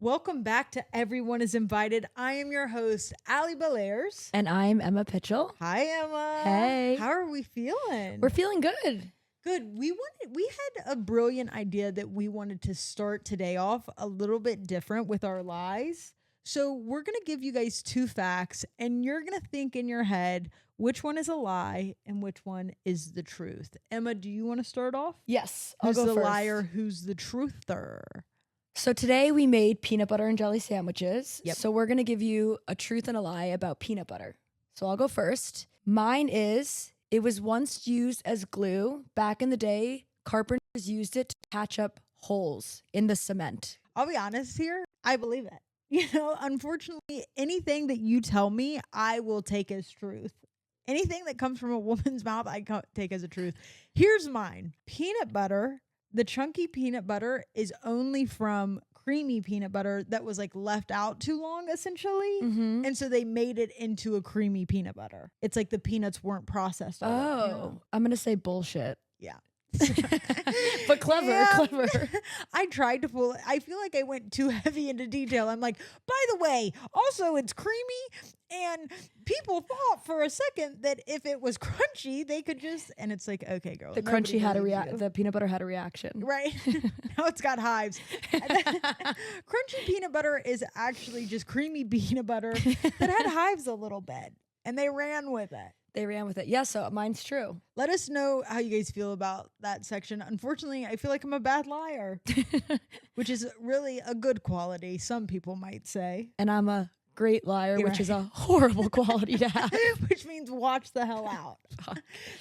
Welcome back to Everyone is Invited. I am your host, Allie Belaires. And I'm Emma Pitchell. Hi, Emma. Hey. How are we feeling? We're feeling good. Good. We had a brilliant idea that we wanted to start today off a little bit different with our lies. So we're going to give you guys two facts, and you're going to think in your head which one is a lie and which one is the truth. Emma, do you want to start off? Yes, Who's I'll go the first. liar? Who's the truther? So today we made peanut butter and jelly sandwiches. Yep. So we're going to give you a truth and a lie about peanut butter. So I'll go first. Mine is, it was once used as glue. Back in the day, carpenters used it to patch up holes in the cement. I'll be honest here. I believe it. You know, unfortunately, anything that you tell me, I will take as truth. Anything that comes from a woman's mouth, I take as a truth. Here's mine. Peanut butter, the chunky peanut butter is only from creamy peanut butter that was like left out too long, essentially. Mm-hmm. And so they made it into a creamy peanut butter. It's like the peanuts weren't processed. I'm going to say bullshit. Yeah. But clever, Yeah. clever. I tried to pull it. I feel like I went too heavy into detail. I'm like, by the way, also it's creamy, and people thought for a second that if it was crunchy, they could just, and it's like, okay, girl. The nobody crunchy had a believes you. the peanut butter had a reaction. Right. Now it's got hives. Crunchy peanut butter is actually just creamy peanut butter that had hives a little bit, and they ran with it. They ran with it. Yeah, so mine's true. Let us know how you guys feel about that section. Unfortunately, I feel like I'm a bad liar, which is really a good quality, some people might say. And I'm a great liar, You're which is right. a horrible quality to have. Which means watch the hell out.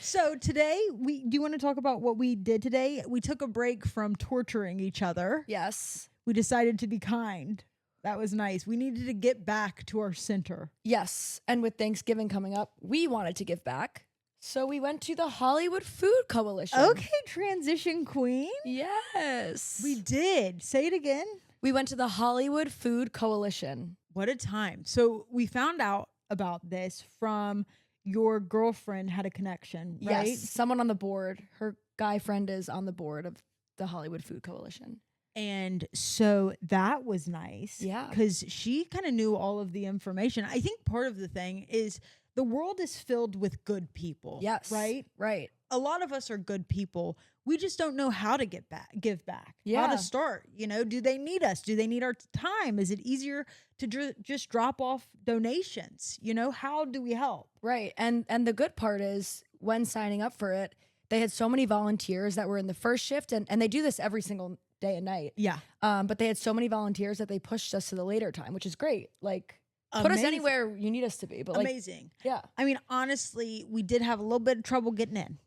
So today, do you want to talk about what we did today? We took a break from torturing each other. Yes. We decided to be kind. That was nice. We needed to get back to our center. Yes. And with Thanksgiving coming up, we wanted to give back. So we went to the Hollywood Food Coalition. Okay, transition queen. Yes. We did. Say it again. We went to the Hollywood Food Coalition. What a time. So we found out about this from your girlfriend had a connection, right? Yes. Someone on the board, her guy friend is on the board of the Hollywood Food Coalition. And so that was nice. Yeah. Because she kind of knew all of the information. I think part of the thing is the world is filled with good people. Yes. Right? Right. A lot of us are good people. We just don't know how to give back. Yeah. How to start. You know, do they need us? Do they need our time? Is it easier to just drop off donations? You know, how do we help? Right. And the good part is when signing up for it, they had so many volunteers that were in the first shift, and they do this every single day and night. Yeah. But they had so many volunteers that they pushed us to the later time, which is great. Like, put us anywhere you need us to be. But like, amazing. yeah, I mean, honestly, we did have a little bit of trouble getting in.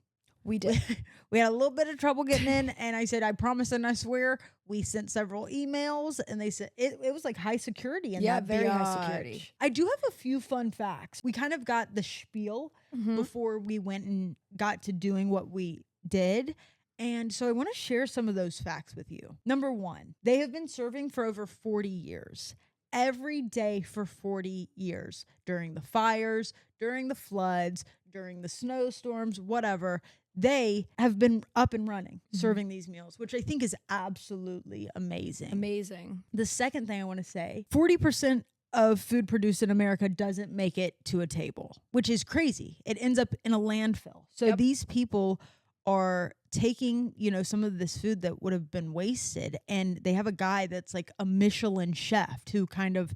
we did. We had a little bit of trouble getting in, and I said, I promise and I swear. We sent several emails, and they said it was like high security. In Yeah, that very high biatch. security. I do have a few fun facts. We kind of got the spiel before we went and got to doing what we did. And so I want to share some of those facts with you. Number one, they have been serving for over 40 years. Every day for 40 years, during the fires, during the floods, during the snowstorms, whatever, they have been up and running, serving these meals, which I think is absolutely amazing. Amazing. The second thing I want to say, 40% of food produced in America doesn't make it to a table, which is crazy. It ends up in a landfill. So Yep. these people are taking, you know, some of this food that would have been wasted, and they have a guy that's like a Michelin chef who kind of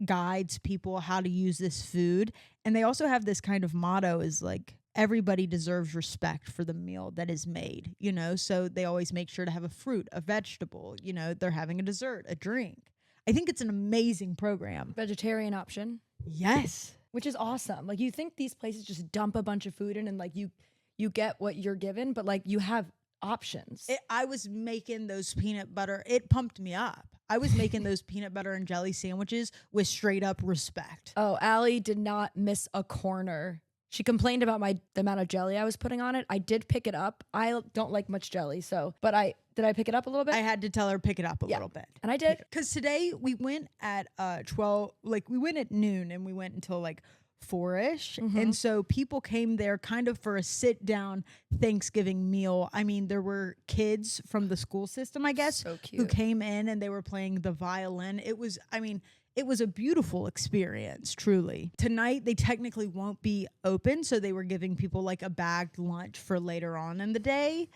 guides people how to use this food. And they also have this kind of motto is like, everybody deserves respect for the meal that is made, you know? So they always make sure to have a fruit, a vegetable, you know, they're having a dessert, a drink. I think it's an amazing program. Vegetarian option, Yes. which is awesome. Like, you think these places just dump a bunch of food in and like you get what you're given, but like you have options. I was making those peanut butter. It pumped me up. I was making those peanut butter and jelly sandwiches with straight up respect. Oh, Allie did not miss a corner. She complained about the amount of jelly I was putting on it. I did pick it up. I don't like much jelly, but did I pick it up a little bit? I had to tell her pick it up a little bit. And I did. Because today we went at 12, like we went at noon and we went until like 4-ish. And so people came there kind of for a sit down Thanksgiving meal. I mean, there were kids from the school system, I guess, So cute. who came in and they were playing the violin. It was a beautiful experience, truly. Tonight, they technically won't be open, so they were giving people like a bagged lunch for later on in the day.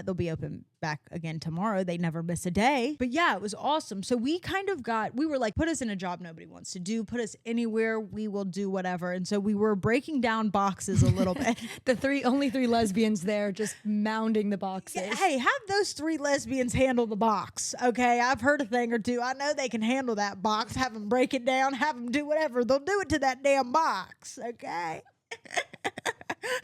They'll be open back again tomorrow. They never miss a day. But yeah, it was awesome. So we were like, put us in a job nobody wants to do, put us anywhere, we will do whatever. And so we were breaking down boxes a little bit. Only three lesbians there just mounding the boxes. Yeah, hey, have those 3 lesbians handle the box, okay? I've heard a thing or two. I know they can handle that box. Have them break it down, have them do whatever. They'll do it to that damn box, okay?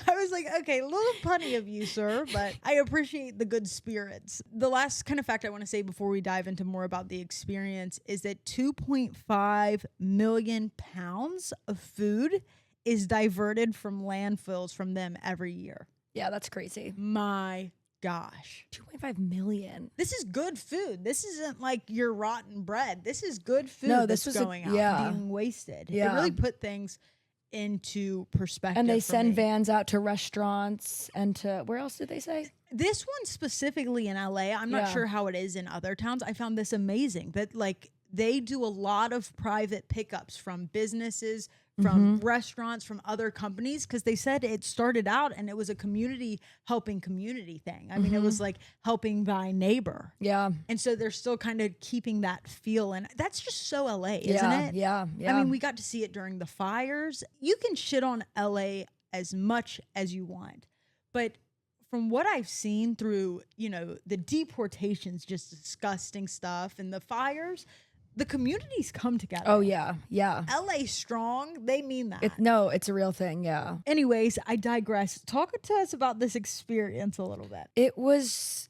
I was like, okay, a little punny of you, sir, but I appreciate the good spirits. The last kind of fact I want to say before we dive into more about the experience is that 2.5 million pounds of food is diverted from landfills from them every year. Yeah, that's crazy. My gosh. 2.5 million. This is good food. This isn't like your rotten bread. This is good food this that's was going out, being wasted. Yeah. It really put things into perspective. And they for send me. vans out to restaurants and to, where else did they say? This one specifically in LA, I'm not sure how it is in other towns. I found this amazing that like they do a lot of private pickups from businesses, from restaurants, from other companies, because they said it started out and it was a community helping community thing. I mean, it was like helping thy neighbor. Yeah. And so they're still kind of keeping that feel. And that's just so LA, isn't it? Yeah. I mean, we got to see it during the fires. You can shit on LA as much as you want. But from what I've seen through, the deportations, just disgusting stuff, and the fires, the communities come together. Oh, yeah. LA strong, they mean that. It's a real thing, yeah. Anyways, I digress. Talk to us about this experience a little bit. It was,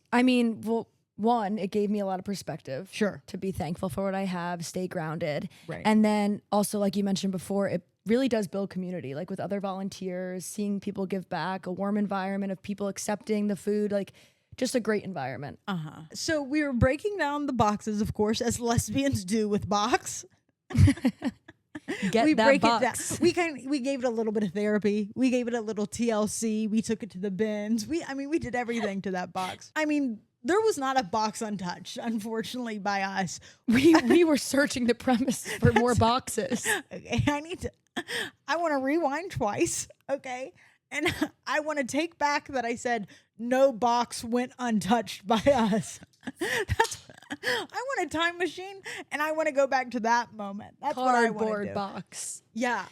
one, it gave me a lot of perspective. Sure. To be thankful for what I have, stay grounded. Right. And then also, like you mentioned before, it really does build community, like with other volunteers, seeing people give back, a warm environment of people accepting the food, like just a great environment. So we were breaking down the boxes, of course, as lesbians do with box. We break box. it down. We gave it a little bit of therapy. We gave it a little TLC. We took it to the bins. We did everything to that box. I mean, there was not a box untouched, unfortunately, by us. We were searching the premise for more boxes. Okay, I want to rewind twice, okay? And I want to take back that I said no box went untouched by us. I want a time machine and I want to go back to that moment. That's what I want to do. Cardboard box. Yeah.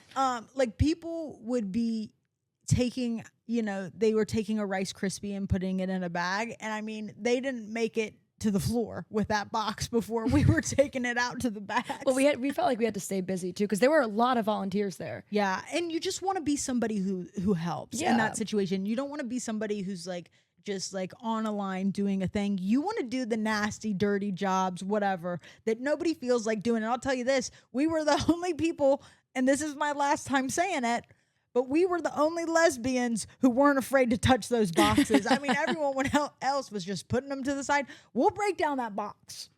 Like people would be taking, they were taking a Rice Krispie and putting it in a bag. And I mean, they didn't make it to the floor with that box before we were taking it out to the bags. Well, we felt like we had to stay busy too, because there were a lot of volunteers there. Yeah. And you just want to be somebody who helps in that situation. You don't want to be somebody who's like, just like on a line doing a thing. You want to do the nasty, dirty jobs, whatever, that nobody feels like doing. And I'll tell you this, we were the only people, and this is my last time saying it, but we were the only lesbians who weren't afraid to touch those boxes. I mean, everyone else was just putting them to the side. We'll break down that box.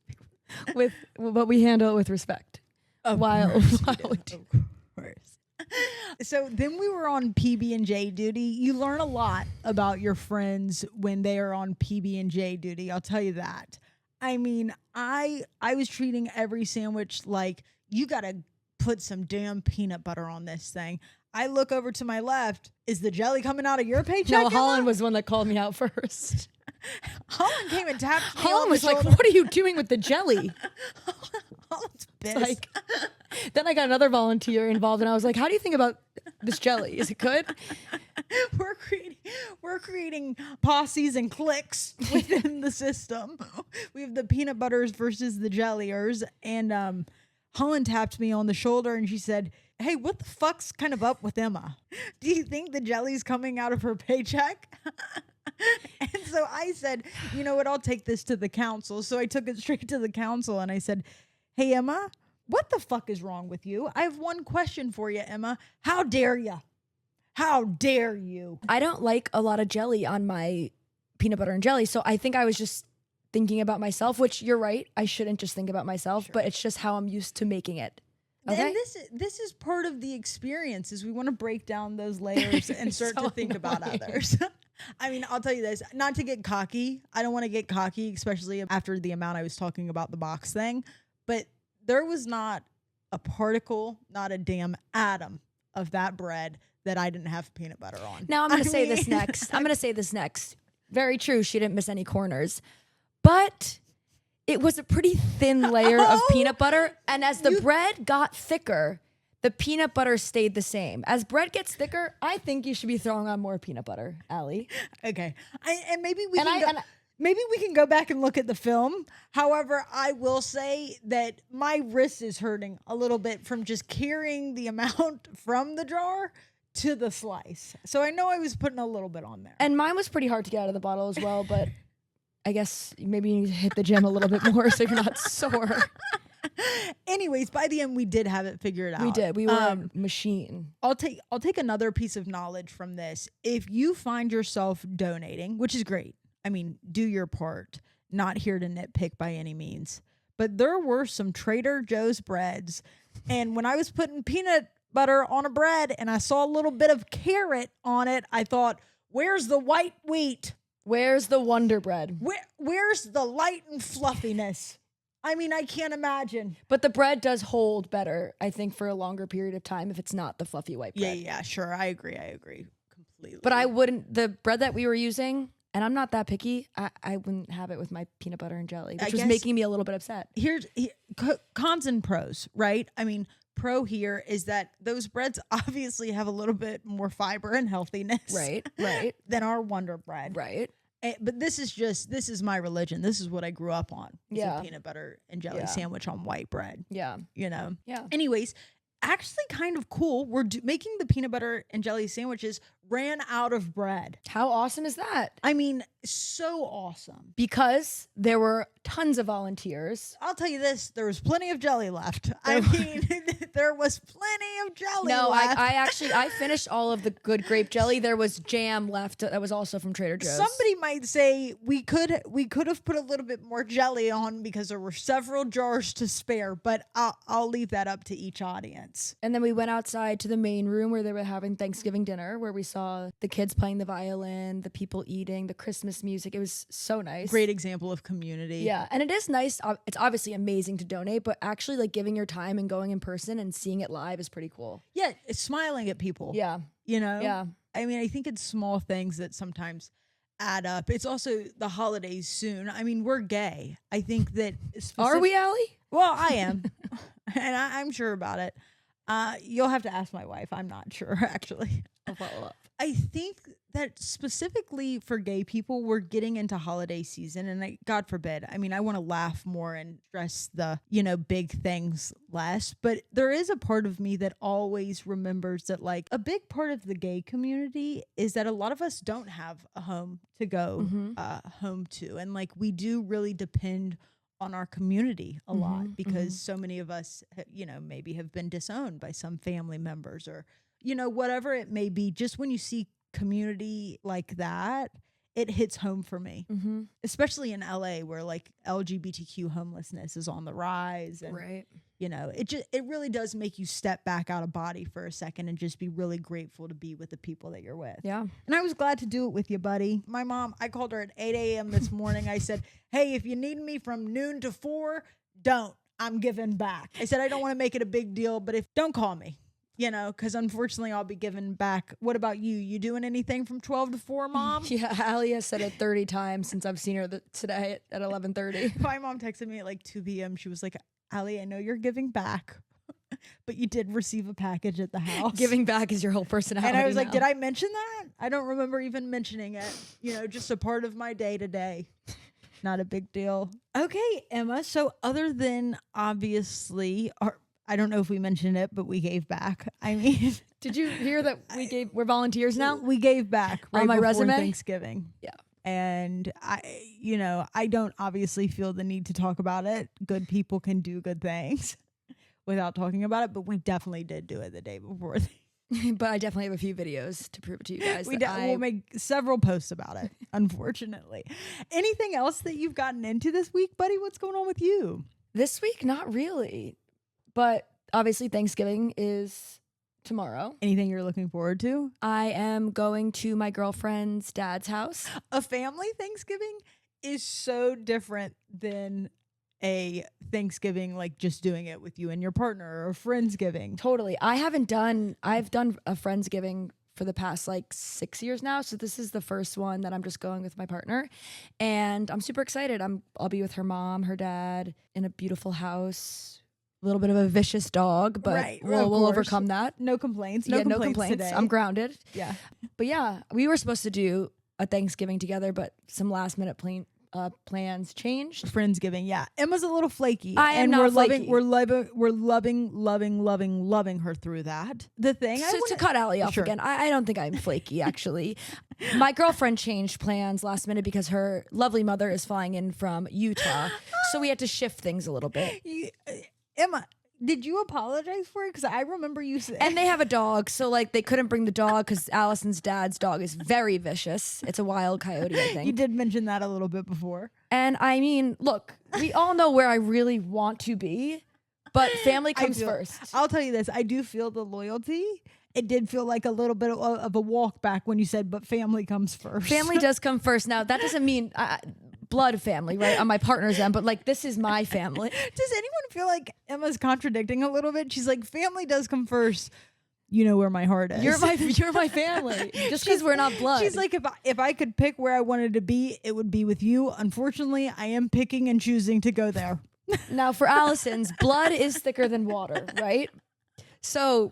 But we handle it with respect. While we do. Of course. So then we were on PB&J duty. You learn a lot about your friends when they are on PB&J duty. I'll tell you that. I mean, I was treating every sandwich like you got to put some damn peanut butter on this thing. I look over to my left. Is the jelly coming out of your paycheck? No, Holland was one that called me out first. Holland came and tapped me Holland on the was like, shoulder. "What are you doing with the jelly?" Holland's pissed. Like, then I got another volunteer involved, and I was like, "How do you think about this jelly? Is it good?" We're creating posses and cliques within the system. We have the peanut butters versus the jelliers, and Holland tapped me on the shoulder, and she said, "Hey, what the fuck's kind of up with Emma? Do you think the jelly's coming out of her paycheck?" And so I said, "You know what? I'll take this to the council." So I took it straight to the council, and I said, "Hey, Emma, what the fuck is wrong with you? I have one question for you, Emma. How dare you? How dare you?" I don't like a lot of jelly on my peanut butter and jelly, so I think I was just thinking about myself, which you're right, I shouldn't just think about myself, but it's just how I'm used to making it. Okay. And this is part of the experience is we want to break down those layers and start to think about others. I mean, I'll tell you this, not to get cocky. I don't want to get cocky, especially after the amount I was talking about the box thing, but there was not a particle, not a damn atom of that bread that I didn't have peanut butter on. Now I'm going to say this next. Very true. She didn't miss any corners, but it was a pretty thin layer of peanut butter. And as the bread got thicker, the peanut butter stayed the same. As bread gets thicker, I think you should be throwing on more peanut butter, Allie. Okay. And maybe maybe we can go back and look at the film. However, I will say that my wrist is hurting a little bit from just carrying the amount from the jar to the slice. So I know I was putting a little bit on there. And mine was pretty hard to get out of the bottle as well, but I guess maybe you need to hit the gym a little bit more so you're not sore. Anyways, by the end we did have it figured out. We did. We were a machine. I'll take another piece of knowledge from this. If you find yourself donating, which is great. I mean, do your part. Not here to nitpick by any means. But there were some Trader Joe's breads. And when I was putting peanut butter on a bread and I saw a little bit of carrot on it, I thought, where's the white wheat? Where's the Wonder Bread? Where's the light and fluffiness? I mean, I can't imagine. But the bread does hold better, I think, for a longer period of time if it's not the fluffy white bread. Yeah, sure. I agree completely. But I wouldn't, the bread that we were using, and I'm not that picky, I wouldn't have it with my peanut butter and jelly, which was making me a little bit upset. Here's cons and pros, right? I mean, pro here is that those breads obviously have a little bit more fiber and healthiness. Right. Than our Wonder Bread. Right. But this is my religion. This is what I grew up on. Yeah. A peanut butter and jelly sandwich on white bread. Yeah. You know? Yeah. Anyways, actually kind of cool. We're making the peanut butter and jelly sandwiches ran out of bread. How awesome is that? I mean, so awesome. Because there were tons of volunteers. I'll tell you this, there was plenty of jelly left. I mean, there was plenty of jelly left. I finished all of the good grape jelly. There was jam left that was also from Trader Joe's. Somebody might say we could have put a little bit more jelly on because there were several jars to spare, but I'll leave that up to each audience. And then we went outside to the main room where they were having Thanksgiving dinner, where we saw the kids playing the violin, the people eating, the Christmas music. It was so nice. Great example of community. Yeah. And it is nice. It's obviously amazing to donate, but actually like giving your time and going in person and seeing it live is pretty cool. Yeah. It's smiling at people. Yeah. You know? Yeah. I mean, I think it's small things that sometimes add up. It's also the holidays soon. I mean, we're gay. I think that. Are we, Allie? Well, I am. And I'm sure about it. You'll have to ask my wife. I'm not sure, actually. I'll follow up. I think that specifically for gay people, we're getting into holiday season, and God forbid, I mean, I want to laugh more and stress the, big things less, but there is a part of me that always remembers that like a big part of the gay community is that a lot of us don't have a home to go home to. And like, we do really depend on our community a lot because so many of us, maybe have been disowned by some family members or, whatever it may be. Just when you see community like that, it hits home for me, especially in LA where like LGBTQ homelessness is on the rise. And, right. It really does make you step back out of body for a second and just be really grateful to be with the people that you're with. Yeah. And I was glad to do it with you, buddy. My mom, I called her at 8 a.m. this morning. I said, hey, if you need me from noon to 4, I'm giving back. I said, I don't want to make it a big deal, but don't call me. Because unfortunately I'll be giving back. What about you? You doing anything from 12 to 4, Mom? Yeah, Allie has said it 30 times since I've seen her today at 11:30. My mom texted me at like 2 p.m. She was like, Allie, I know you're giving back, but you did receive a package at the house. Giving back is your whole personality. And I was like, now. did I mention that? I don't remember even mentioning it. Just a part of my day to day. Not a big deal. Okay, Emma. So other than obviously I don't know if we mentioned it, but we gave back. I mean, did you hear that we're volunteers now? We gave back right on my before resume? Thanksgiving. Yeah. And I don't obviously feel the need to talk about it. Good people can do good things without talking about it, but we definitely did do it the day before. But I definitely have a few videos to prove it to you guys. We'll make several posts about it, unfortunately. Anything else that you've gotten into this week, buddy? What's going on with you? This week, not really. But obviously Thanksgiving is tomorrow. Anything you're looking forward to? I am going to my girlfriend's dad's house. A family Thanksgiving is so different than a Thanksgiving, like just doing it with you and your partner, or Friendsgiving. Totally. I've done a Friendsgiving for the past like 6 years now. So this is the first one that I'm just going with my partner. And I'm super excited. I'll be with her mom, her dad, in a beautiful house. A little bit of a vicious dog, but Right, we'll overcome that. No complaints. No complaints today. I'm grounded. Yeah. But yeah, we were supposed to do a Thanksgiving together, but some last minute plans changed. Friendsgiving, yeah. Emma's a little flaky. I am and not we're flaky. we're loving her through that. The thing To cut Allie off Sure. again, I don't think I'm flaky, actually. My girlfriend changed plans last minute because her lovely mother is flying in from Utah. So we had to shift things a little bit. Emma, did you apologize for it? Because I remember you saying. And they have a dog, so like they couldn't bring the dog because Allison's dad's dog is very vicious. It's a wild coyote, I think. You did mention that a little bit before. And I mean, look, we all know where I really want to be, but family comes first. I'll tell you this. I do feel the loyalty. It did feel like a little bit of a walk back when you said, but family comes first. Family does come first. Now, that doesn't mean blood family, right? On my partner's end, but like this is my family. Does anyone feel like Emma's contradicting a little bit? She's like, family does come first. You know where my heart is. You're my family. Just because we're not blood. She's like, if I could pick where I wanted to be, it would be with you. Unfortunately, I am picking and choosing to go there. Now, for Allison's, blood is thicker than water, right? So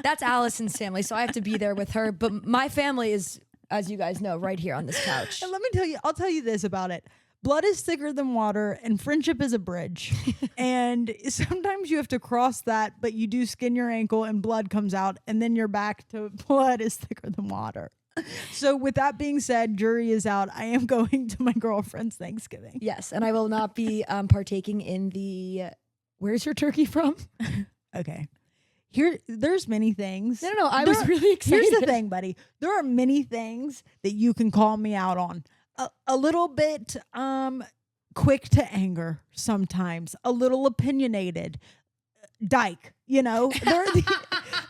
that's Allison's family. So I have to be there with her. But my family is, as you guys know, right here on this couch. And let me tell you, I'll tell you this about it. Blood is thicker than water, and friendship is a bridge. And sometimes you have to cross that, but you do skin your ankle and blood comes out, and then you're back to blood is thicker than water. So with that being said, jury is out. I am going to my girlfriend's Thanksgiving. Yes, and I will not be partaking in the, where's your turkey from? Okay. There's many things. No, I was really excited. Here's the thing, buddy. There are many things that you can call me out on. A little bit quick to anger sometimes, a little opinionated, dyke, there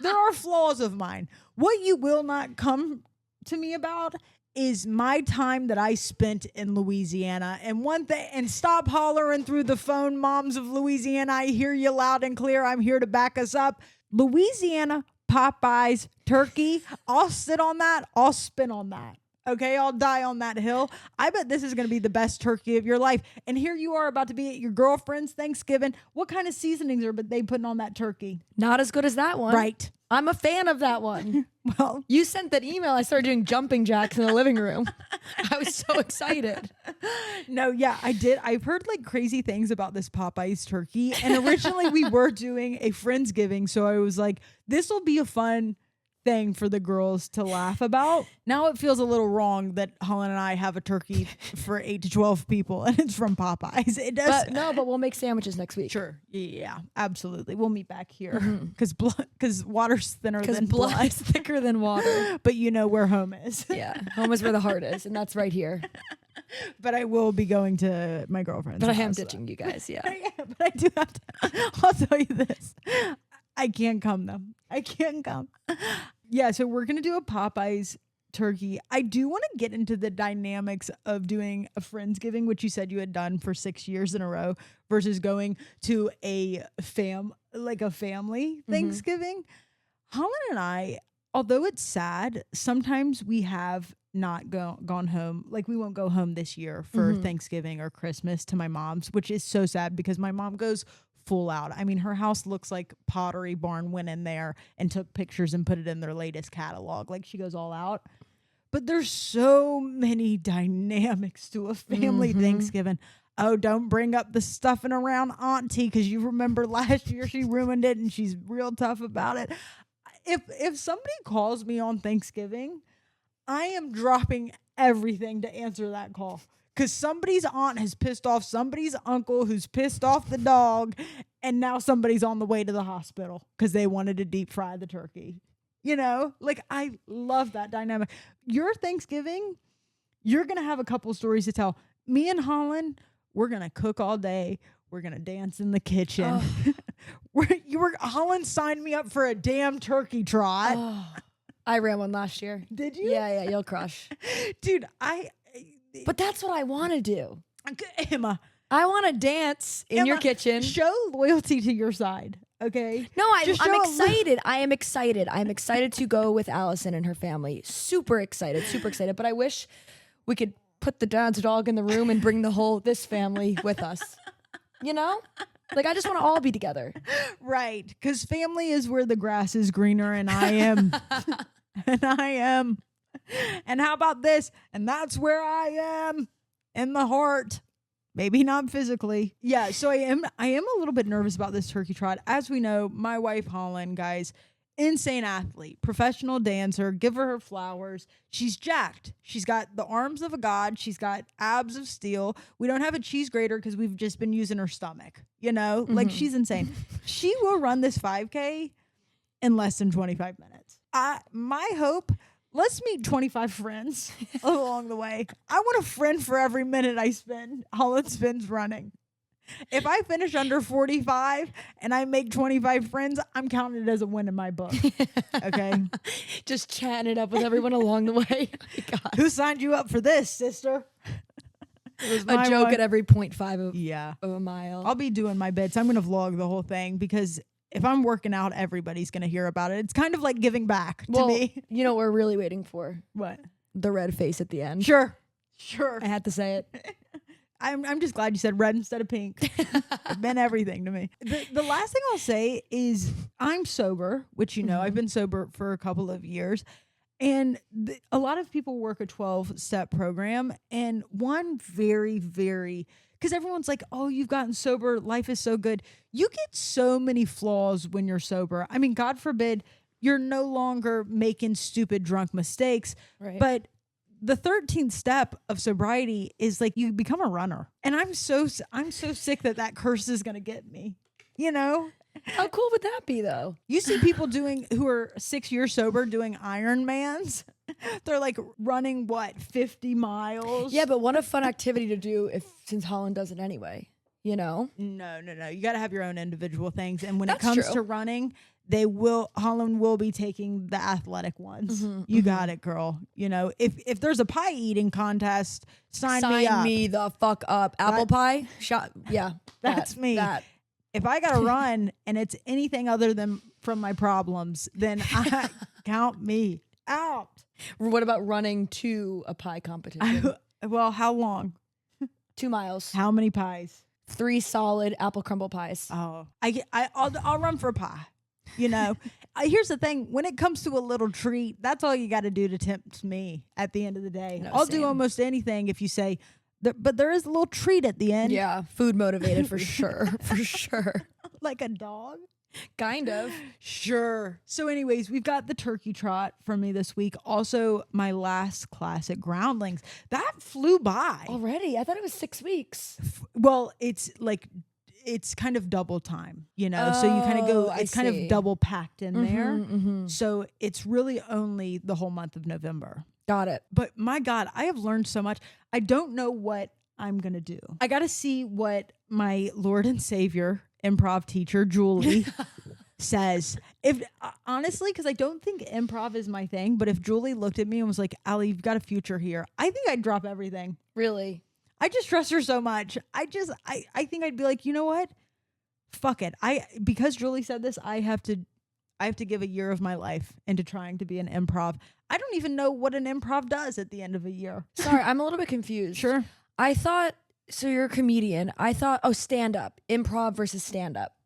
are flaws of mine. What you will not come to me about is my time that I spent in Louisiana. And one thing, and stop hollering through the phone, moms of Louisiana. I hear you loud and clear. I'm here to back us up. Louisiana, Popeyes, turkey. I'll sit on that. I'll spin on that. Okay, I'll die on that hill. I bet this is going to be the best turkey of your life. And here you are about to be at your girlfriend's Thanksgiving. What kind of seasonings are they putting on that turkey? Not as good as that one. Right. I'm a fan of that one. Well, you sent that email. I started doing jumping jacks in the living room. I was so excited. No, yeah, I did. I've heard like crazy things about this Popeyes turkey. And originally we were doing a Friendsgiving. So I was like, this will be a fun thing for the girls to laugh about. Now it feels a little wrong that Holland and I have a turkey for 8 to 12 people and it's from Popeyes. It does. But we'll make sandwiches next week. Sure. Yeah, absolutely. We'll meet back here because water's thinner than blood. Blood is thicker than water. But you know where home is. Yeah, home is where the heart is, and that's right here. But I will be going to my girlfriend's But I am house, ditching you guys, yeah. But I do have to. I'll tell you this. I can't come though. I can't come. Yeah, so we're gonna do a Popeyes turkey. I do want to get into the dynamics of doing a Friendsgiving, which you said you had done for 6 years in a row, versus going to a family Thanksgiving. Holland and I, although it's sad, sometimes we have not gone home. Like we won't go home this year for Thanksgiving or Christmas to my mom's, which is so sad because my mom goes full out. I mean, her house looks like Pottery Barn went in there and took pictures and put it in their latest catalog. Like she goes all out. But there's so many dynamics to a family Thanksgiving. Oh, don't bring up the stuffing around auntie because you remember last year she ruined it and she's real tough about it. If somebody calls me on Thanksgiving, I am dropping everything to answer that call. Because somebody's aunt has pissed off somebody's uncle who's pissed off the dog. And now somebody's on the way to the hospital because they wanted to deep fry the turkey. Like I love that dynamic. Your Thanksgiving, you're going to have a couple stories to tell. Me and Holland, we're going to cook all day. We're going to dance in the kitchen. Oh. We're Holland signed me up for a damn turkey trot. Oh, I ran one last year. Did you? Yeah, you'll crush. Dude, But that's what I want to do. Emma, I want to dance in your Emma, kitchen. show loyalty to your side, okay? No, I'm Just show excited. I am excited. I'm excited to go with Allison and her family. Super excited, super excited. But I wish we could put the dad's dog in the room and bring this family with us. You know? Like, I just want to all be together. Right, because family is where the grass is greener, and I am. And I am. And how about this? And that's where I am in the heart. Maybe not physically. Yeah, so I am a little bit nervous about this turkey trot. As we know, my wife Holland, guys, insane athlete, professional dancer, give her flowers. She's jacked. She's got the arms of a god. She's got abs of steel. We don't have a cheese grater because we've just been using her stomach. You know, like she's insane. She will run this 5K in less than 25 minutes. My hope, let's meet 25 friends along the way. I want a friend for every minute Holland spends running. If I finish under 45 and I make 25 friends, I'm counting it as a win in my book. Okay. Just chatting it up with everyone along the way. Oh, God. Who signed you up for this, sister? A joke at every 0.5 of a mile. I'll be doing my bits. I'm going to vlog the whole thing because if I'm working out, everybody's going to hear about it. It's kind of like giving back to me. You know what we're really waiting for? What? The red face at the end. Sure. I had to say it. I'm just glad you said red instead of pink. It meant everything to me. The last thing I'll say is I'm sober, which you know, I've been sober for a couple of years. And a lot of people work a 12-step program. And one very, very, because everyone's like, oh, you've gotten sober. Life is so good. You get so many flaws when you're sober. I mean, God forbid, you're no longer making stupid drunk mistakes. Right. But the 13th step of sobriety is like you become a runner. And I'm so sick that curse is going to get me. You know? How cool would that be, though? You see people who are 6 years sober doing Ironmans. They're like running 50 miles? Yeah, but what a fun activity to do since Holland does it anyway, you know? No. You got to have your own individual things. And when it That's comes true. to running, Holland will be taking the athletic ones. You got it, girl. You know, if there's a pie eating contest, sign me up. Sign me the fuck up. Apple pie? Yeah. That's me. If I got to run and it's anything other than from my problems, then count me out. What about running to a pie competition? Well, how long? 2 miles. How many pies? 3 solid apple crumble pies. Oh, I'll run for a pie. You know, here's the thing. When it comes to a little treat, that's all you got to do to tempt me at the end of the day. No, I'll same. do almost anything if you say, but there is a little treat at the end. Yeah, food motivated for sure. For sure. Like a dog. Kind of. Sure. So anyways, we've got the turkey trot from me this week. Also, my last classic groundlings. That flew by. Already? I thought it was 6 weeks. Well, it's kind of double time, you know? So you kind of go, it's kind of double packed in there. So it's really only the whole month of November. Got it. But my God, I have learned so much. I don't know what I'm going to do. I got to see what my Lord and Savior improv teacher, Julie, says. Honestly, because I don't think improv is my thing, but if Julie looked at me and was like, Allie, you've got a future here, I think I'd drop everything. Really? I just trust her so much. I think I'd be like, you know what? Fuck it. Because Julie said this, I have to give a year of my life into trying to be an improv. I don't even know what an improv does at the end of a year. Sorry, I'm a little bit confused. Sure. I thought, so you're a comedian. I thought, stand up. Improv versus stand up.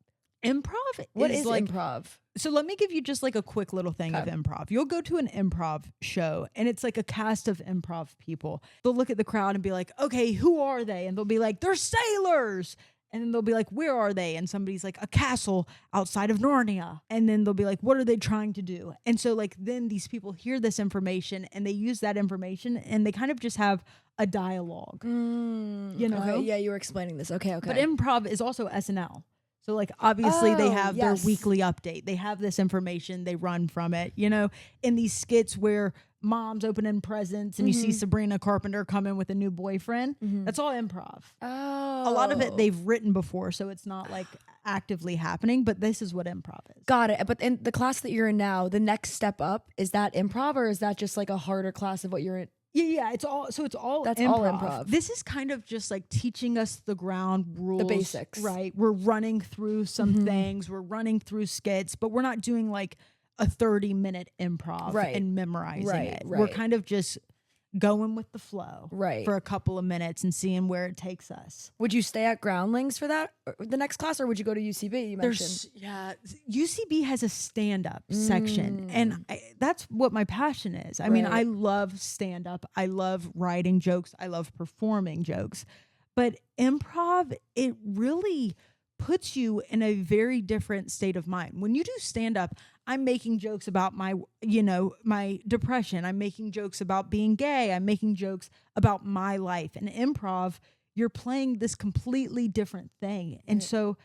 Improv? What is like improv? So let me give you just like a quick little thing of improv. You'll go to an improv show and it's like a cast of improv people. They'll look at the crowd and be like, okay, who are they? And they'll be like, they're sailors. And then they'll be like, where are they? And somebody's like, a castle outside of Narnia. And then they'll be like, what are they trying to do? And so like then these people hear this information and they use that information and they kind of just have a dialogue. You know? Okay, yeah, you were explaining this. Okay. But improv is also SNL. So like obviously they have their weekly update. They have this information, they run from it, you know, in these skits where moms opening presents and you see Sabrina Carpenter come in with a new boyfriend. That's all improv. Oh. A lot of it they've written before, so it's not like actively happening, but this is what improv is. Got it. But in the class that you're in now, the next step up, is that improv or is that just like a harder class of what you're in? Yeah, it's all that's improv. All improv. This is kind of just like teaching us the ground rules, The basics. Right. We're running through some things, we're running through skits, but we're not doing like a 30-minute improv and memorizing it. We're kind of just going with the flow for a couple of minutes and seeing where it takes us. Would you stay at Groundlings for that, the next class, or would you go to UCB? You mentioned. UCB has a stand-up section, and that's what my passion is. I mean, I love stand-up. I love writing jokes. I love performing jokes. But improv, it really puts you in a very different state of mind. When you do stand-up, I'm making jokes about my depression. I'm making jokes about being gay. I'm making jokes about my life. And improv, you're playing this completely different thing. And so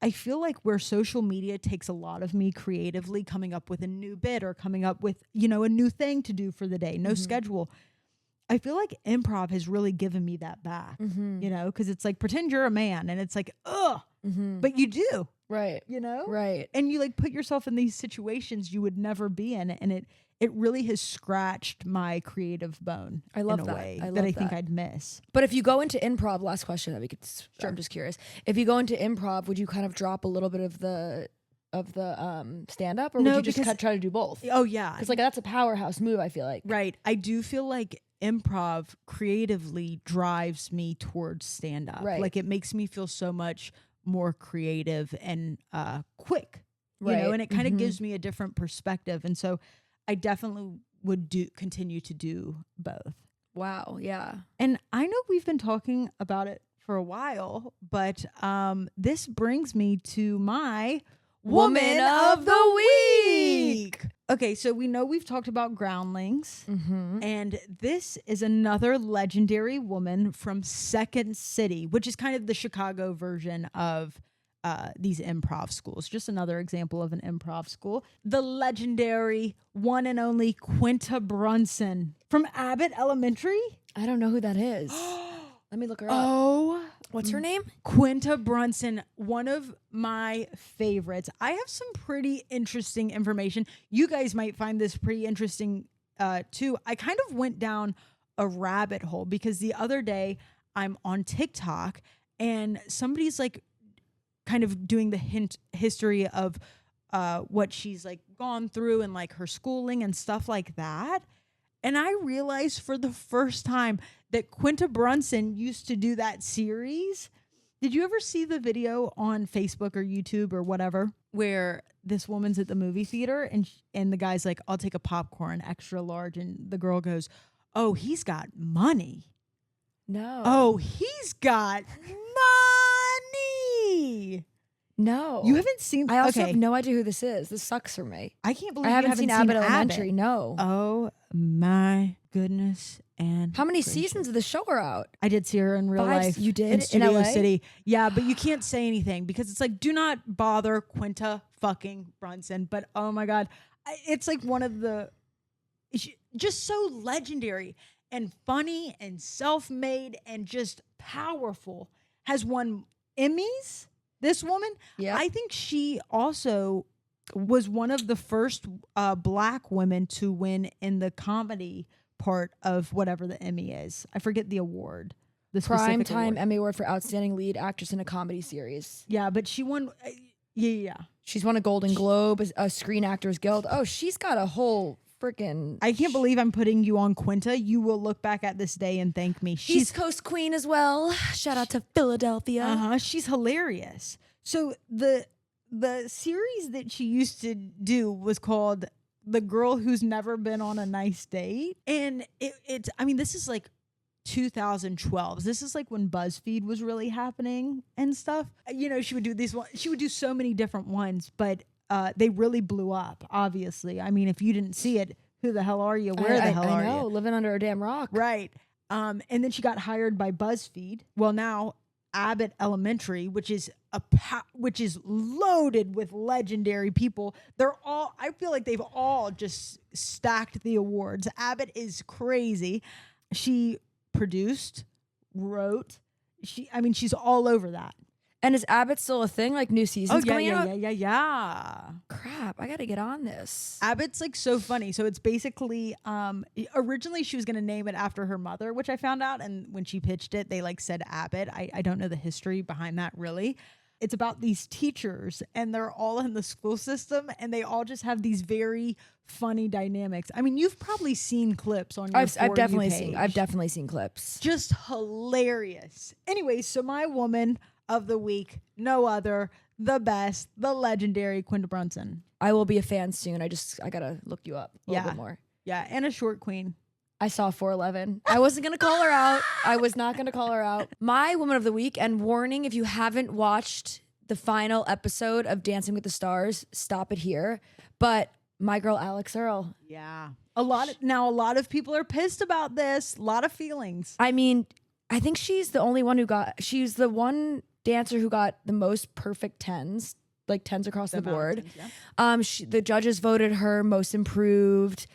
I feel like where social media takes a lot of me creatively coming up with a new bit or coming up with, a new thing to do for the day, no schedule. I feel like improv has really given me that back, because it's like, pretend you're a man and it's like, ugh, but you do. Right. Right. And you like put yourself in these situations you would never be in. And it really has scratched my creative bone. I love in that. a way I love that I think I'd miss. But if you go into improv, last question that we could, I'm just curious. If you go into improv, would you kind of drop a little bit of the stand up, or would you just try to do both? Oh yeah. Because like that's a powerhouse move, I feel like. Right. I do feel like improv creatively drives me towards stand up. Right. Like it makes me feel so much more creative and quick, and it kind of gives me a different perspective. And so I definitely would continue to do both. Wow. Yeah. And I know we've been talking about it for a while, but this brings me to my Woman of the Week. Okay, so we know we've talked about Groundlings, and this is another legendary woman from Second City, which is kind of the Chicago version of these improv schools. Just another example of an improv school. The legendary one and only Quinta Brunson from Abbott Elementary. I don't know who that is. Let me look her up. Oh, what's her name? Quinta Brunson, one of my favorites. I have some pretty interesting information. You guys might find this pretty interesting too. I kind of went down a rabbit hole because the other day I'm on TikTok and somebody's like kind of doing the history of what she's like gone through and like her schooling and stuff like that. And I realized for the first time that Quinta Brunson used to do that series. Did you ever see the video on Facebook or YouTube or whatever where this woman's at the movie theater and the guy's like, I'll take a popcorn extra large. And the girl goes, oh, he's got money. No. Oh, he's got money. No. You haven't seen. I also have no idea who this is. This sucks for me. I can't believe I you haven't seen Abbott Elementary. No. Oh my goodness. And how many seasons of the show are out? I did see her in real life. You did? In Studio LA? City. Yeah, but you can't say anything because it's like, do not bother Quinta fucking Brunson. But oh my God, it's like one of the, just so legendary and funny and self-made and just powerful. Has won Emmys. This woman, I think she also was one of the first Black women to win in the comedy part of whatever the Emmy is. I forget the award. The Primetime Emmy Award for Outstanding Lead Actress in a Comedy Series. Yeah, but she won. Yeah. She's won a Golden Globe, a Screen Actors Guild. Oh, she's got a whole freaking. I can't believe I'm putting you on Quinta. You will look back at this day and thank me. She's East Coast Queen as well. Shout out to Philadelphia. She's hilarious. So the series that she used to do was called The Girl Who's Never Been on a Nice Date. And it's, I mean, this is like 2012. This is like when BuzzFeed was really happening and stuff. You know, she would do these one. She would do so many different ones, but they really blew up, obviously. I mean, if you didn't see it, who the hell are you? Where the hell are you? Living under a damn rock. Right. And then she got hired by BuzzFeed. Well, now Abbott Elementary, which is which is loaded with legendary people. I feel like they've all just stacked the awards. Abbott is crazy. She produced, wrote, she's all over that. And is Abbott still a thing? Like new seasons coming out? Yeah. Crap, I got to get on this. Abbott's like so funny. So it's basically, originally she was going to name it after her mother, which I found out. And when she pitched it, they like said Abbott. I don't know the history behind that really. It's about these teachers and they're all in the school system and they all just have these very funny dynamics. I mean, you've probably seen clips on your I've definitely page. I've definitely seen clips. Just hilarious. Anyway, so my woman of the week, no other, the best, the legendary Quinta Brunson. I will be a fan soon. I gotta look you up a little bit more. Yeah, and a short queen. I saw 411. I wasn't gonna call her out. I was not gonna call her out. My woman of the week, and warning, if you haven't watched the final episode of Dancing with the Stars, stop it here. But my girl Alex Earl. Yeah. A lot of people are pissed about this. A lot of feelings. I mean, I think she's the only one she's the one dancer who got the most perfect 10s, like 10s across the board. The judges voted her most improved.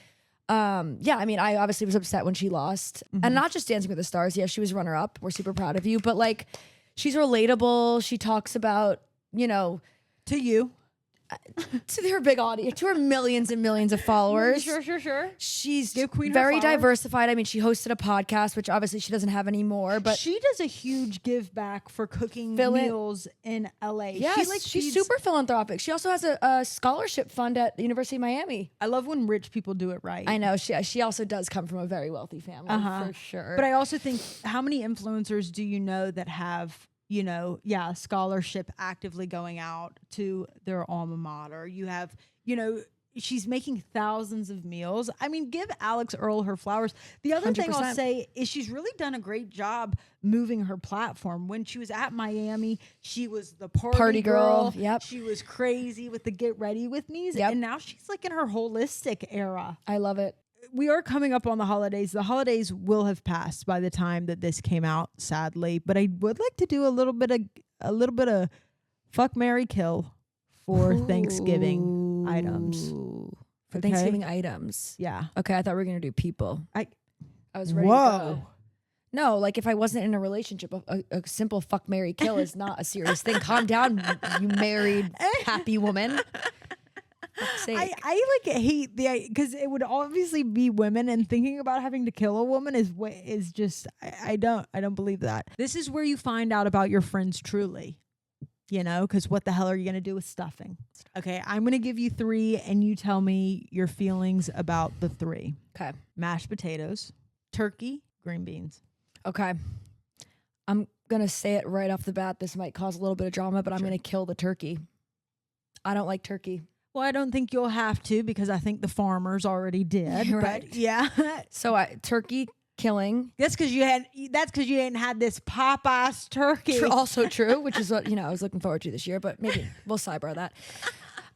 I mean, I obviously was upset when she lost. And not just Dancing with the Stars. Yeah, she was runner up. We're super proud of you. But like, she's relatable. She talks about, to you. To her big audience, to her millions and millions of followers. Sure. She's Give Queen very her flowers. diversified. I mean, she hosted a podcast, which obviously she doesn't have anymore. But she does a huge give back for cooking meals in LA. Yes, she's super philanthropic. She also has a scholarship fund at the University of Miami. I love when rich people do it right. I know. She also does come from a very wealthy family, for sure. But I also think, how many influencers do you know that have scholarship actively going out to their alma mater? You have, she's making thousands of meals. I mean, give Alex Earl her flowers. The other 100%. Thing I'll say is she's really done a great job moving her platform. When she was at Miami, she was the party girl. Yep. She was crazy with the get ready with me's. Yep. And now she's like in her holistic era. I love it. We are coming up on the holidays. The holidays will have passed by the time that this came out, sadly. But I would like to do a little bit of fuck, marry, kill for Thanksgiving items. For Thanksgiving items. Yeah. Okay, I thought we were gonna do people. I was ready. Whoa. To go. No, like if I wasn't in a relationship, a simple fuck, marry, kill is not a serious thing. Calm down, you married happy woman. I hate because it would obviously be women, and thinking about having to kill a woman is just I don't believe that. This is where you find out about your friends truly, because what the hell are you gonna do with stuffing? Okay, I'm gonna give you 3, and you tell me your feelings about the 3. Okay, mashed potatoes, turkey, green beans. Okay, I'm gonna say it right off the bat. This might cause a little bit of drama, but I'm gonna kill the turkey. I don't like turkey. Well, I don't think you'll have to, because I think the farmers already did. Right. But yeah. So turkey killing. That's because you hadn't had this Popeyes turkey. Also true, which is what I was looking forward to this year. But maybe we'll sidebar that.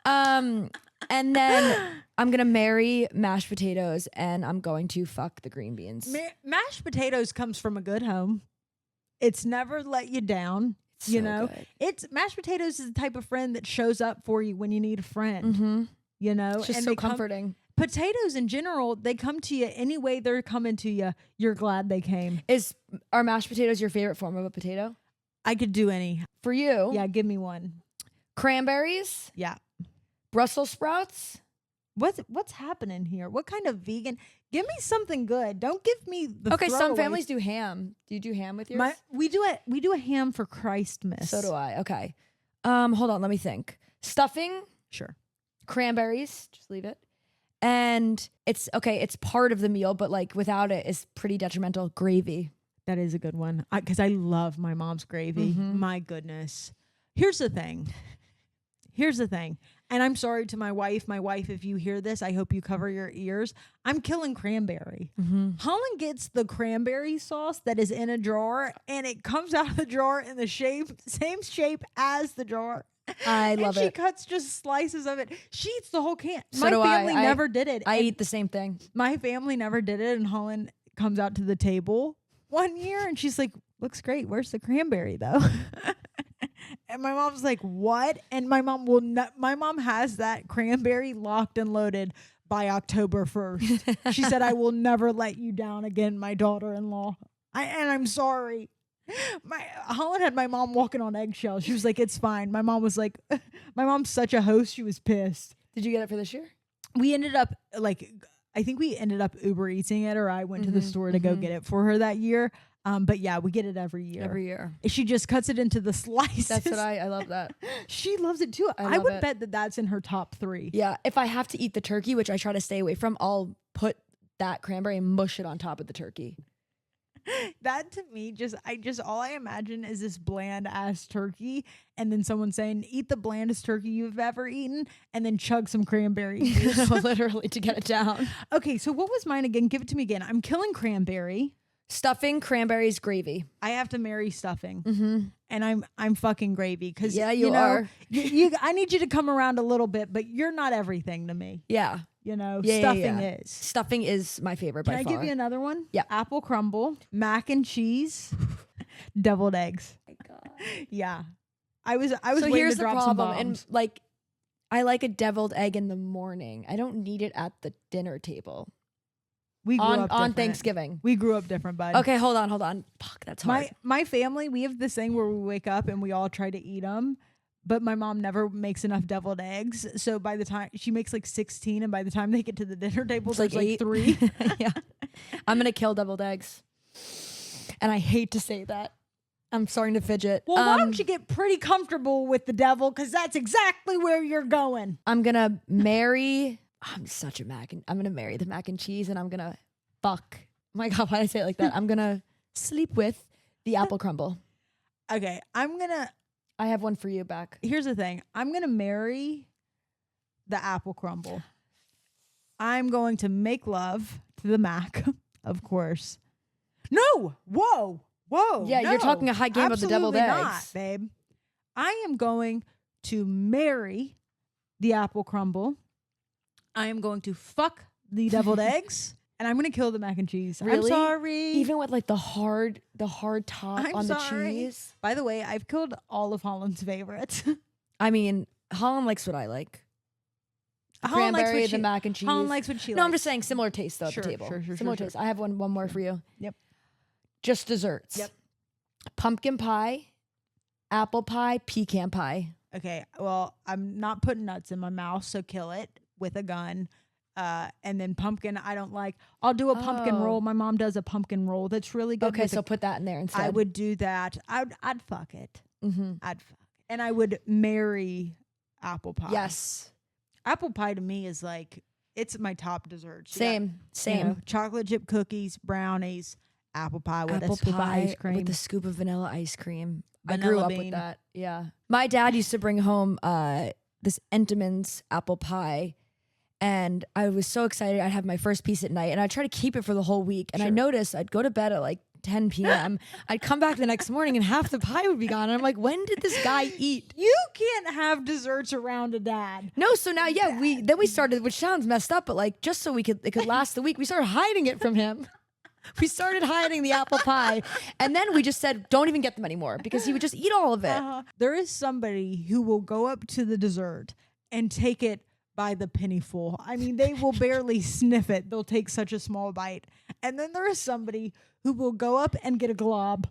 And then I'm gonna marry mashed potatoes, and I'm going to fuck the green beans. Mashed potatoes comes from a good home. It's never let you down. Good. It's mashed potatoes is the type of friend that shows up for you when you need a friend. Mm-hmm. It's just so comforting. Potatoes in general, they come to you any way they're coming to you. You're glad they came. Are mashed potatoes your favorite form of a potato? I could do any. For you? Yeah, give me one. Cranberries? Yeah. Brussels sprouts? What's happening here? What kind of vegan? Give me something good. Don't give me the Okay, some throwaways. families do ham. Do you do ham with yours? We do a ham for Christmas. So do I. Okay. Hold on, let me think. Stuffing? Sure. Cranberries, just leave it. And it's part of the meal, but like without it is pretty detrimental. Gravy. That is a good one. Because I love my mom's gravy. Mm-hmm. My goodness. Here's the thing. And I'm sorry to my wife. My wife, if you hear this, I hope you cover your ears. I'm killing cranberry. Mm-hmm. Holland gets the cranberry sauce that is in a jar, and it comes out of the jar in the same shape as the jar. I love it. She it. cuts just slices of it. She eats the whole can. So my do family I. never did it. I eat the same thing. My family never did it, and Holland comes out to the table one year, and she's like, looks great. Where's the cranberry though? And my mom's like, what? And my mom will not, my mom has that cranberry locked and loaded by October 1st. She said, I will never let you down again, my daughter-in-law. And I'm sorry. Holland had my mom walking on eggshells. She was like, it's fine. My mom was like, my mom's such a host. She was pissed. Did you get it for this year? We ended up I think we ended up Uber eating it, or I went to the store to go get it for her that year. But yeah, we get it every year. Every year. She just cuts it into the slices. That's what I love that. She loves it too. I would bet that that's in her top 3. Yeah. If I have to eat the turkey, which I try to stay away from, I'll put that cranberry and mush it on top of the turkey. That to me, all I imagine is this bland ass turkey, and then someone saying, eat the blandest turkey you've ever eaten, and then chug some cranberry juice. Literally to get it down. Okay, so what was mine again? Give it to me again. I'm killing cranberry. Stuffing, cranberries, gravy. I have to marry stuffing, and I'm fucking gravy because you are. I need you to come around a little bit, but you're not everything to me. Yeah. Stuffing is. Stuffing is my favorite by far. Can I give you another one? Yeah. Apple crumble, mac and cheese, deviled eggs. Oh my God. Yeah. I was so waiting here's to the drop problem. some bombs. And I like a deviled egg in the morning. I don't need it at the dinner table. We grew up on different. Thanksgiving. We grew up different, bud. Okay, hold on. Fuck, that's hard. My family, we have this thing where we wake up and we all try to eat them. But my mom never makes enough deviled eggs. So by the time she makes 16, and by the time they get to the dinner table, It's there's like 3. Yeah. I'm going to kill deviled eggs. And I hate to say that. I'm starting to fidget. Well, why don't you get pretty comfortable with the devil? Because that's exactly where you're going. I'm going to marry. I'm going to marry the mac and cheese, and I'm going to fuck. Oh my God, why did I say it like that? I'm going to sleep with the apple crumble. Okay, I have one for you back. Here's the thing. I'm going to marry the apple crumble. I'm going to make love to the mac, of course. No! Whoa! Yeah, no. you're talking a high game of the deviled eggs. Not, babe. I am going to marry the apple crumble. I am going to fuck the deviled eggs. And I'm going to kill the mac and cheese. Really? I'm sorry. Even with the hard top on the cheese. By the way, I've killed all of Holland's favorites. I mean, Holland likes what I like. Cranberry, the mac and cheese. Holland likes what she likes. No, I'm just saying similar taste though at the table. Similar taste. I have one more for you. Yep. Just desserts. Yep. Pumpkin pie, apple pie, pecan pie. Okay. Well, I'm not putting nuts in my mouth, so kill it with a gun. And then pumpkin, I don't like. I'll do a pumpkin roll. My mom does a pumpkin roll that's really good. Okay, so put that in there instead. I would do that. I'd fuck it. Mm-hmm. I'd fuck it. And I would marry apple pie. Yes. Apple pie to me is it's my top dessert. Same. Chocolate chip cookies, brownies, apple pie with a scoop of ice cream. With a scoop of vanilla ice cream. Vanilla I grew up bean. with that. Yeah. My dad used to bring home this Entenmann's apple pie. And I was so excited. I'd have my first piece at night, and I'd try to keep it for the whole week. And I noticed I'd go to bed at 10 p.m. I'd come back the next morning, and half the pie would be gone. And I'm like, when did this guy eat? You can't have desserts around a dad. No, so now, we started, which sounds messed up, but just so it could last the week, we started hiding it from him. We started hiding the apple pie, and then we just said, don't even get them anymore, because he would just eat all of it. There is somebody who will go up to the dessert and take it by the pennyful. I mean, they will barely sniff it. They'll take such a small bite. And then there is somebody who will go up and get a glob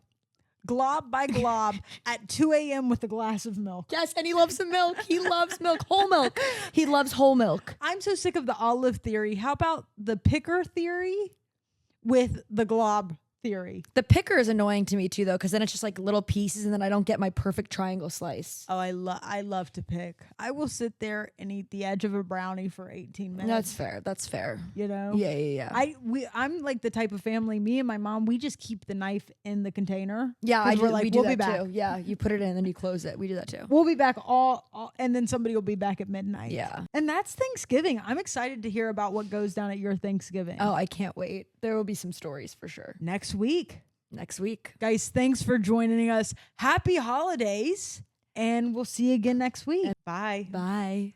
by glob at 2 a.m. with a glass of milk. Yes, and he loves the milk. He loves milk. Whole milk. He loves whole milk. I'm so sick of the olive theory. How about the picker theory with the glob theory? The picker is annoying to me too, though, because then it's just little pieces, and then I don't get my perfect triangle slice. Oh, I love to pick. I will sit there and eat the edge of a brownie for 18 minutes. That's fair. You know? Yeah. I'm like the type of family. Me and my mom, we just keep the knife in the container. Yeah, we do that back. too. Yeah, you put it in and then you close it. We do that too. We'll be back all and then somebody will be back at midnight. Yeah. And that's Thanksgiving. I'm excited to hear about what goes down at your Thanksgiving. Oh, I can't wait. There will be some stories for sure. Next week. Guys, thanks for joining us. Happy holidays. And we'll see you again next week. Bye. Bye.